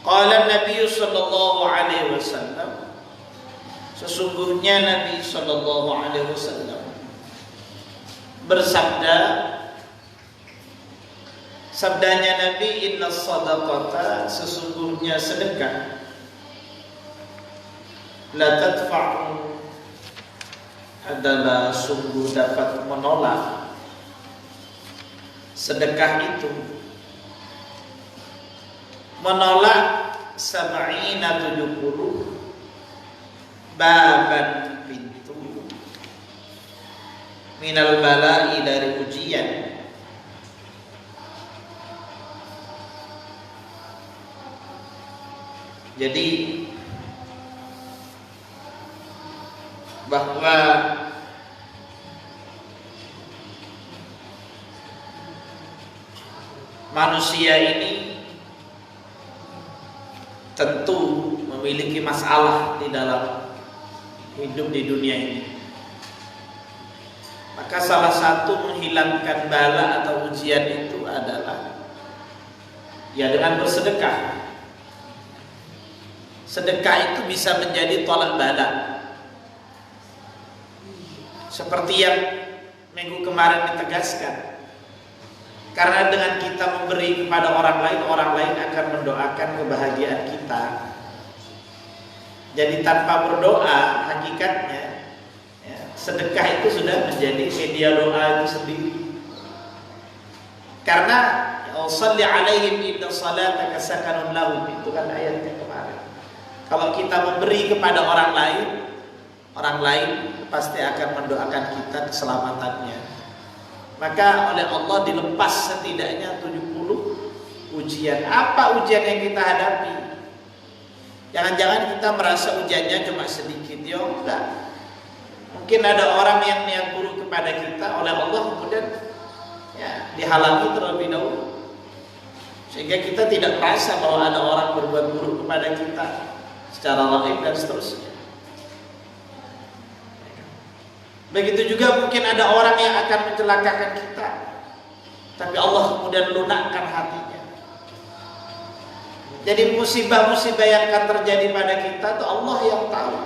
Qala Nabi sallallahu alaihi wasallam, sesungguhnya Nabi sallallahu alaihi wasallam bersabda, sabdanya Nabi, inna sadaqata, sesungguhnya sedekah, la tadfa'u, adalah sungguh dapat menolak. Sedekah itu menolak 70 baban, pintu, minal bala'i, dari ujian. Jadi bahwa manusia ini tentu memiliki masalah di dalam hidup di dunia ini. Maka salah satu menghilangkan bala atau ujian itu adalah ya dengan bersedekah. Sedekah itu bisa menjadi tolak bala. Seperti yang minggu kemarin ditegaskan. Karena dengan kita memberi kepada orang lain akan mendoakan kebahagiaan kita. Jadi tanpa berdoa, hakikatnya ya, sedekah itu sudah menjadi media doa itu sendiri. Karena shalli alaihim inna salataka sakanun lahum, itu kan ayatnya kemarin. Kalau kita memberi kepada orang lain pasti akan mendoakan kita keselamatannya. Maka oleh Allah dilepas setidaknya 70 ujian. Apa ujian yang kita hadapi? Jangan-jangan kita merasa ujiannya cuma sedikit. Ya enggak. Mungkin ada orang yang niat buruk kepada kita, oleh Allah kemudian ya, dihalangi terlebih dahulu, sehingga kita tidak merasa bahwa ada orang berbuat buruk kepada kita secara lain dan seterusnya. Begitu juga mungkin ada orang yang akan mencelakakan kita, tapi Allah kemudian lunakkan hatinya. Jadi musibah-musibah yang akan terjadi pada kita itu Allah yang tahu.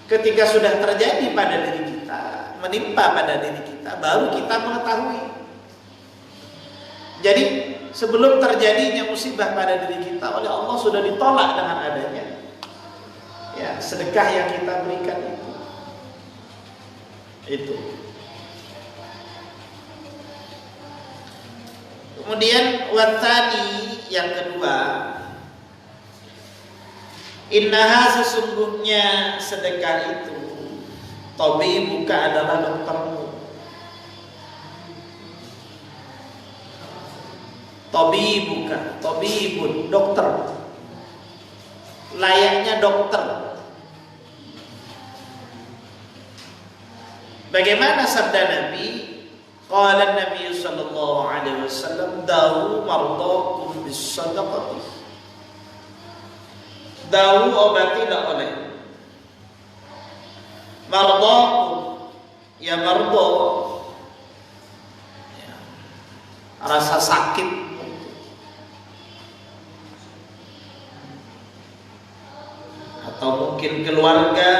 Ketika sudah terjadi pada diri kita, menimpa pada diri kita, baru kita mengetahui. Jadi sebelum terjadinya musibah pada diri kita, oleh Allah sudah ditolak dengan adanya ya sedekah yang kita berikan itu. Kemudian watani, yang kedua, innaha, sesungguhnya sedekah itu, tabibuka, adalah doktermu. Tabibuka, tabibun, dokter, layaknya dokter. Bagaimana sabda Nabi? Qala Nabi sallallahu alaihi wasallam, dawu mardakum bis-sadaqati. Dawu, obatilah oleh mardakum, ya mardo, ya, rasa sakit, atau mungkin keluarga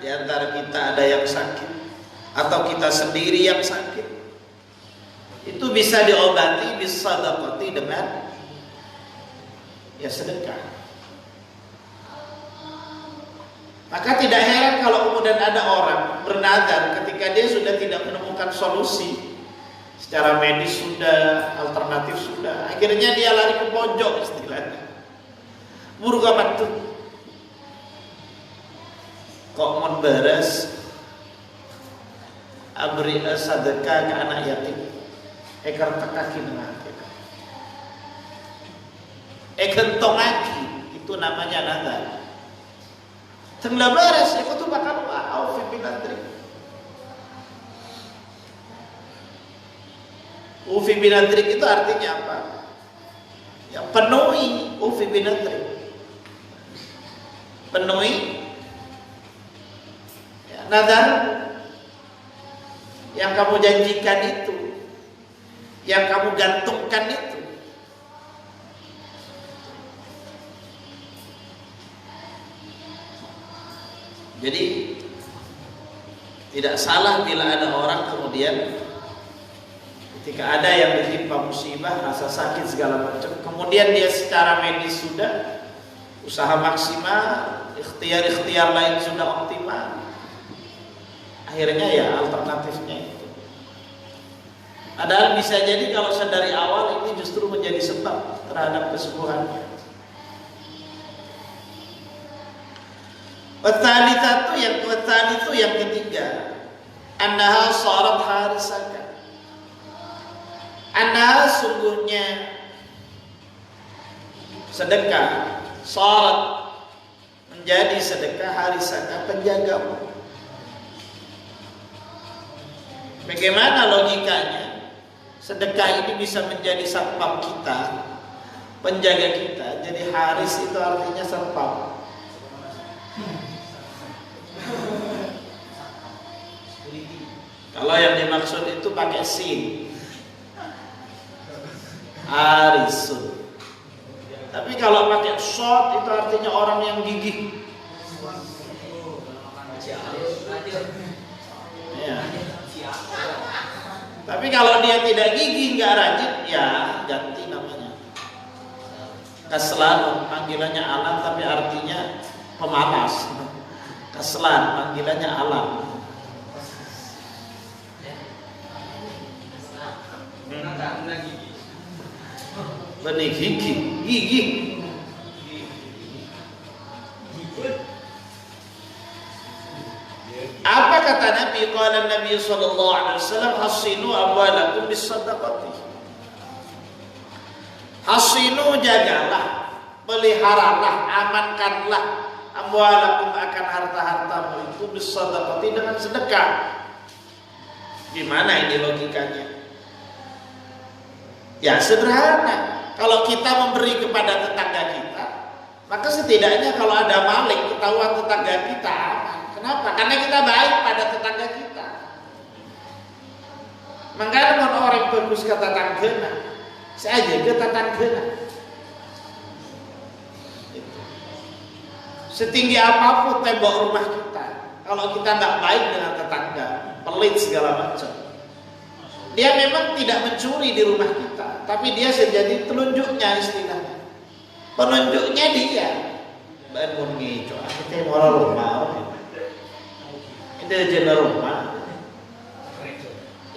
di antara kita ada yang sakit, atau kita sendiri yang sakit, itu bisa diobati bis-sadaqati, dengan ya sedekah. Maka tidak heran kalau kemudian ada orang bernazar ketika dia sudah tidak menemukan solusi secara medis, sudah alternatif sudah, akhirnya dia lari ke pojok istilahnya. Buruk amat tuh. Kok mau beres abri sedekah ke anak yatim, ekar tekaki dengan ekentong aki, itu namanya nazar. Tenglah beres, aku tuh bakal Aufi bin Adrik. Aufi bin Adrik itu artinya apa? Ya, penuhi Aufi bin Adrik. Penuhi ya, nazar yang kamu janjikan itu, yang kamu gantungkan itu. Jadi tidak salah bila ada orang kemudian ketika ada yang ditimpa musibah, rasa sakit segala macam, kemudian dia secara medis sudah usaha maksimal, ikhtiar lain sudah optimal, akhirnya ya alternatifnya itu. Padahal bisa jadi kalau dari awal ini justru menjadi sebab terhadap kesembuhannya. Itu yang ketiga, annaha sharat harisaka. Annaha sungguhnya sedekah sharat menjadi sedekah harisaka, penjagamu. Bagaimana logikanya? Sedekah ini bisa menjadi satpam kita, penjaga kita. Jadi haris itu artinya satpam. Kalau yang dimaksud itu pakai sin, harisun. Tapi kalau pakai shot itu artinya orang yang gigih. Ya. Tapi kalau dia tidak gigih, nggak rajin, ya ganti namanya. Kaslan, panggilannya alam tapi artinya pemalas. Kaslan, panggilannya alam. Benih gigih. Apa kata Nabi? Qala Nabi sallallahu alaihi wasallam, hasinu amwalakum bis-shadaqati. Hasinu, jagalah, peliharalah, amankanlah amwalakum, akan harta-hartamu itu bis-shadaqati, dengan sedekah. Gimana ini logikanya? Ya sederhana. Kalau kita memberi kepada tetangga kita, maka setidaknya kalau ada maling ketahuan tetangga kita aman. Kenapa? Karena kita baik pada tetangga kita. Makanya kalau orang bagus ke tetanggana, saja ke tetanggana. Setinggi apapun tembok rumah kita, kalau kita nggak baik dengan tetangga, pelit segala macam, dia memang tidak mencuri di rumah kita, tapi dia jadi telunjuknya istilahnya. Penunjuknya dia. Bangun ngico, kita mau rumah. Itu jenis rumah.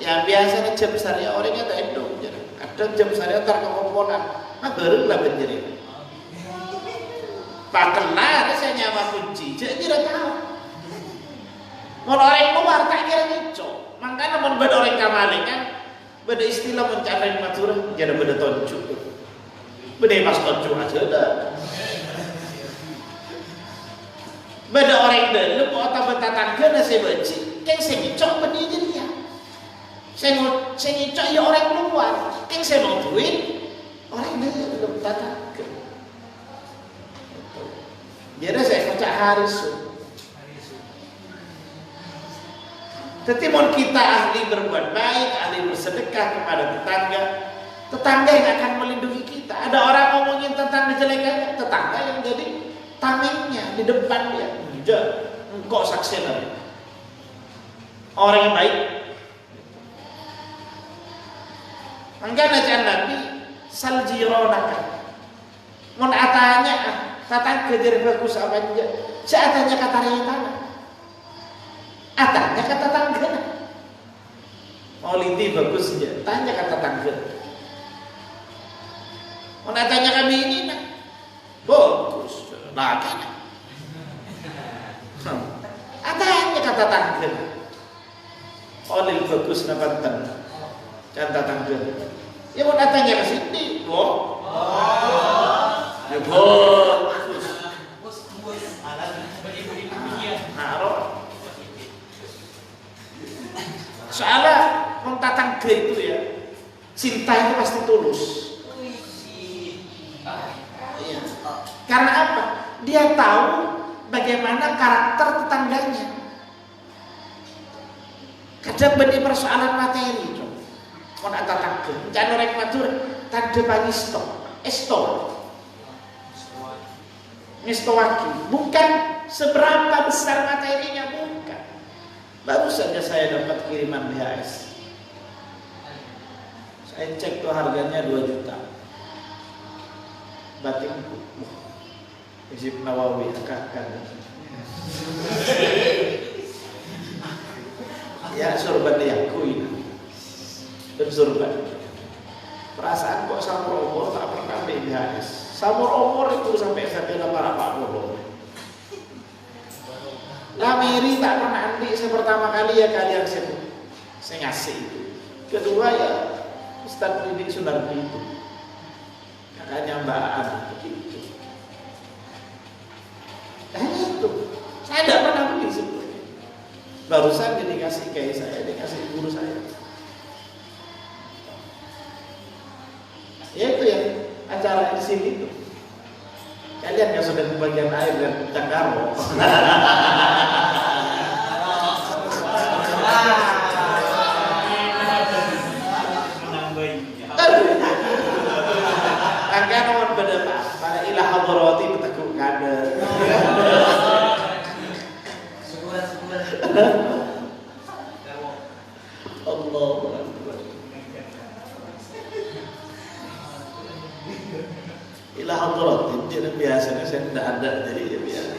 Yang biasanya jam syariah orangnya tak endong. Kadang jam syariah terkomponan. Nah baru lah penjeri. Pak kelar saya nyawa kunci. Jadi tidak tahu. Mau orang luar tak kira ngico. Makanya mau beda orang kamaling kan. Beda istilah mencari maturah. Jadi beda tonjuk. Beda pas tonjuk aja dah. Beda orang dalam otak bertatangga nasi benci. Keng saya ngicok benih jadi ya. Saya ngicok ya orang luar. Keng saya mau duit orang dalam tatangga. Jadi saya baca haris. Tetapi kita ahli berbuat baik, ahli bersedekah kepada tetangga, tetangga yang akan melindungi kita. Ada orang ngomongin tentang kejelekannya, tetangga yang jadi tamengnya di depan dia. Engkau saksikan orang yang baik. Maka najan Nabi saljironaka. Mun atanya tatangga jadi bagus apa aja. Seatanya kata rayana. Atanya kata tangga. Maulidi bagus saja. Tanya kata tangga. Mun atanya kami ini nah. Bagus. Lagi. Atanya kata tangga. Oleh bagus nabantan. Kata tangga. Ya mau datangnya ke sini, boh. Ya boh. Soalnya orang tatangga itu ya, cinta itu pasti tulus. Iya. Karena apa? Dia tahu bagaimana karakter tetangganya. Kadang benih persoalan materi, mau tatangga. Jangan orang matur, tanda pagi stop, stowaki, bukan seberapa besar materinya, bukan. Baru saja saya dapat kiriman BHS. Saya cek tuh harganya 2 juta. Batik Hizib Nawawi akan. Ya sorban diakui dan sorban. Perasaan kok samur umur tak pernah BHS. Samur umur itu sampai saya para Pak Dolo. Lamiri tak pernah andi. Saya pertama kali ya kalian saya ngasih itu. Kedua ya Ustaz Didik Sunardi itu. Kakaknya Mbak Ana begitu. Itu saya tidak pernah beli sebelumnya. Barusan dikasih kiai saya, dikasih guru saya. Ya itu yang acara di sini tuh. Kalian yang sudah kebagian air dan cakaro. Angkat nomor berdepan pada ilah hadrati betekuk kader. Allahu Akbar. Ilah hadrati, jadi biasanya saya tidak ada, jadi ya biasa.